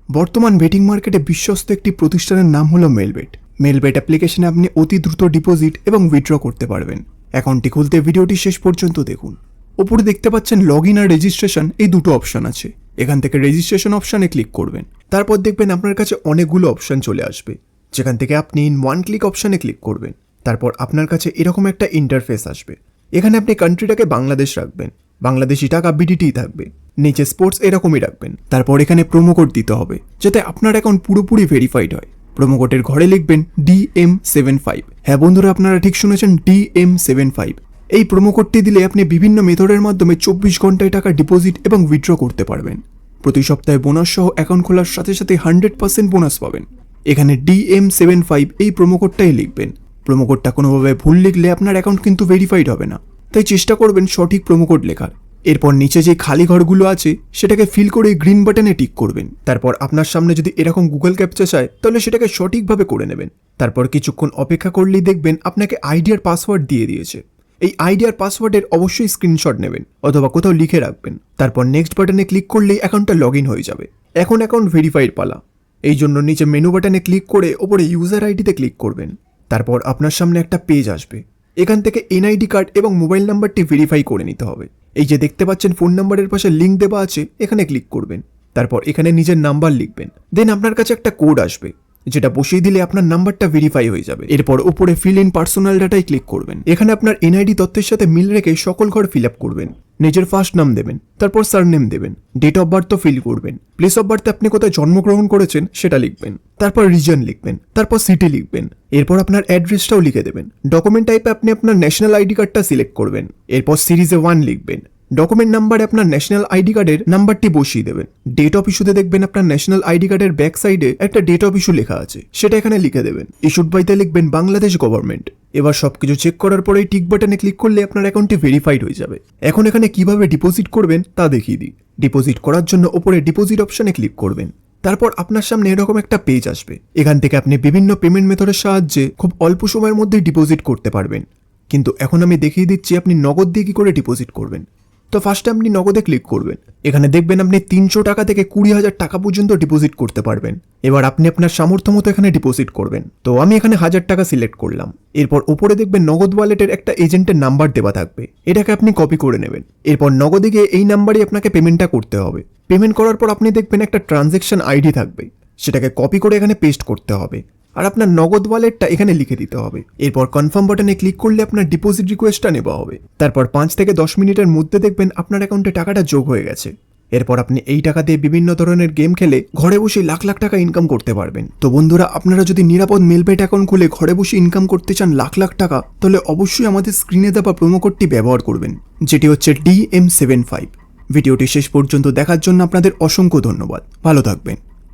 বর্তমান বেটিং মার্কেটে বিশ্বস্ত একটি প্রতিষ্ঠানের নাম হলো মেলবেট। মেলবেট অ্যাপ্লিকেশনে আপনি অতি দ্রুত ডিপোজিট এবং উইথড্র করতে পারবেন। অ্যাকাউন্টটি খুলতে ভিডিওটি শেষ পর্যন্ত দেখুন। ওপরে দেখতে পাচ্ছেন লগ ইন আর রেজিস্ট্রেশন, এই দুটো অপশন আছে। এখান থেকে রেজিস্ট্রেশন অপশানে ক্লিক করবেন। তারপর দেখবেন আপনার কাছে অনেকগুলো অপশান চলে আসবে, যেখান থেকে আপনি ইন ওয়ান ক্লিক অপশানে ক্লিক করবেন। তারপর আপনার কাছে এরকম একটা ইন্টারফেস আসবে। এখানে আপনি কান্ট্রিটাকে বাংলাদেশ রাখবেন, বাংলাদেশি টাকা বিডিটি থাকবে, নিচে স্পোর্টস এরকমই রাখবেন। তারপর এখানে প্রোমো কোড দিতে হবে, যাতে আপনার অ্যাকাউন্ট পুরোপুরি ভেরিফাইড হয়। প্রোমো কোডের ঘরে লিখবেন DM75। হ্যাঁ বন্ধুরা, আপনারা ঠিক শুনেছেন, DM75। এই প্রোমো কোডটি দিলে আপনি বিভিন্ন মেথডের মাধ্যমে 24 ঘন্টায় টাকা ডিপোজিট এবং উইথড্র করতে পারবেন। প্রতি সপ্তাহে বোনাস সহ অ্যাকাউন্ট খোলার সাথে সাথে 100% বোনাস পাবেন। এখানে DM75 এই প্রোমো কোডটাই লিখবেন। প্রোমো কোডটা কোনোভাবে ভুল লিখলে আপনার অ্যাকাউন্ট কিন্তু ভেরিফাইড হবে না, তাই চেষ্টা করবেন সঠিক প্রোমো কোড লেখার। এরপর নিচে যে খালি ঘরগুলো আছে সেটাকে ফিল করে গ্রিন বাটনে টিক করবেন। তারপর আপনার সামনে যদি এরকম গুগল ক্যাপচা চায় তাহলে সেটাকে সঠিকভাবে করে নেবেন। তারপর কিছুক্ষণ অপেক্ষা করলেই দেখবেন আপনাকে আইডি আর পাসওয়ার্ড দিয়ে দিয়েছে। এই আইডি আর পাসওয়ার্ডের অবশ্যই স্ক্রিনশট নেবেন অথবা কোথাও লিখে রাখবেন। তারপর নেক্সট বাটনে ক্লিক করলেই অ্যাকাউন্টটা লগ ইন হয়ে যাবে। এখন অ্যাকাউন্ট ভেরিফাইড পালা। এই জন্য নিচে মেনু বাটনে ক্লিক করে ওপরে ইউজার আইডিতে ক্লিক করবেন। তারপর আপনার সামনে একটা পেজ আসবে। এখান থেকে এনআইডি কার্ড এবং মোবাইল নাম্বারটি ভেরিফাই করে নিতে হবে। এই যে দেখতে পাচ্ছেন ফোন নাম্বারের পাশে লিঙ্ক দেওয়া আছে, এখানে ক্লিক করবেন। তারপর এখানে নিজের নাম্বার লিখবেন। দেন আপনার কাছে একটা কোড আসবে, যেটা বসিয়ে দিলে আপনার নাম্বারটা ভেরিফাই হয়ে যাবে। এরপর উপরে ফিল ইন পার্সোনাল ডাটায় ক্লিক করবেন। এখানে আপনার এনআইডি তথ্যের সাথে মিল রেখে সকল ঘর ফিল আপ করবেন। নিজের ফার্স্ট নাম দেবেন, তারপর সারনেম দেবেন, ডেট অফ বার্থও ফিল করবেন। প্লেস অফ বার্থে আপনি কোথায় জন্মগ্রহণ করেছেন সেটা লিখবেন। তারপর রিজন লিখবেন, তারপর সিটি লিখবেন। এরপর আপনার অ্যাড্রেসটাও লিখে দেবেন। ডকুমেন্ট টাইপে আপনি আপনার ন্যাশনাল আইডি কার্ডটা সিলেক্ট করবেন। এরপর সিরিজে 1 লিখবেন। ডকুমেন্ট নাম্বারে আপনার ন্যাশনাল আইডি কার্ডের নাম্বারটি বসিয়ে দেবেন। ডেট অফ ইস্যুতে দেখবেন আপনার ন্যাশনাল আইডি কার্ডের ব্যাক সাইডে একটা ডেট অফ ইস্যু লেখা আছে, সেটা এখানে লিখে দেবেন। ইস্যুড বাইতে লিখবেন বাংলাদেশ গভর্নমেন্ট। এবার সবকিছু চেক করার পরে টিক বাটনে ক্লিক করলে আপনার অ্যাকাউন্টটি ভেরিফাইড হয়ে যাবে। এখন এখানে কিভাবে ডিপোজিট করবেন তা দেখিয়ে দিই। ডিপোজিট করার জন্য উপরে ডিপোজিট অপশনে ক্লিক করবেন। তারপর আপনার সামনে এরকম একটা পেজ আসবে। এখান থেকে আপনি বিভিন্ন পেমেন্ট মেথডের সাহায্যে খুব অল্প সময়ের মধ্যে ডিপোজিট করতে পারবেন। কিন্তু এখন আমি দেখিয়ে দিচ্ছি আপনি নগদ দিয়ে কি করে ডিপোজিট করবেন। তো ফার্স্টে আপনি নগদে ক্লিক করবেন। এখানে দেখবেন আপনি 300 টাকা থেকে 20,000 টাকা পর্যন্ত ডিপোজিট করতে পারবেন। এবার আপনি আপনার সামর্থ্য মতো এখানে ডিপোজিট করবেন। তো আমি এখানে 1000 টাকা সিলেক্ট করলাম। এরপর উপরে দেখবেন নগদ ওয়ালেটের একটা এজেন্টের নাম্বার দেওয়া থাকবে, এটাকে আপনি কপি করে নেবেন। এরপর নগদে গিয়ে এই নাম্বারই আপনাকে পেমেন্টটা করতে হবে। পেমেন্ট করার পর আপনি দেখবেন একটা ট্রানজ্যাকশন আইডি থাকবে, সেটাকে কপি করে এখানে পেস্ট করতে হবে আর আপনার নগদ ওয়ালেটটা এখানে লিখে দিতে হবে। এরপর কনফার্ম বাটনে ক্লিক করলে আপনার ডিপোজিট রিকোয়েস্টটা নেওয়া হবে। তারপর 5 থেকে 10 মিনিটের মধ্যে দেখবেন আপনার অ্যাকাউন্টে টাকাটা যোগ হয়ে গেছে। এরপর আপনি এই টাকা দিয়ে বিভিন্ন ধরনের গেম খেলে ঘরে বসে লাখ লাখ টাকা ইনকাম করতে পারবেন। তো বন্ধুরা, আপনারা যদি নিরাপদ মেলবেট অ্যাকাউন্ট খুলে ঘরে বসে ইনকাম করতে চান লাখ লাখ টাকা, তাহলে অবশ্যই আমাদের স্ক্রিনে দেওয়া প্রোমো কোডটি ব্যবহার করবেন, যেটি হচ্ছে DM75। ভিডিওটি শেষ পর্যন্ত দেখার জন্য আপনাদের অসংখ্য ধন্যবাদ। ভালো থাকবেন।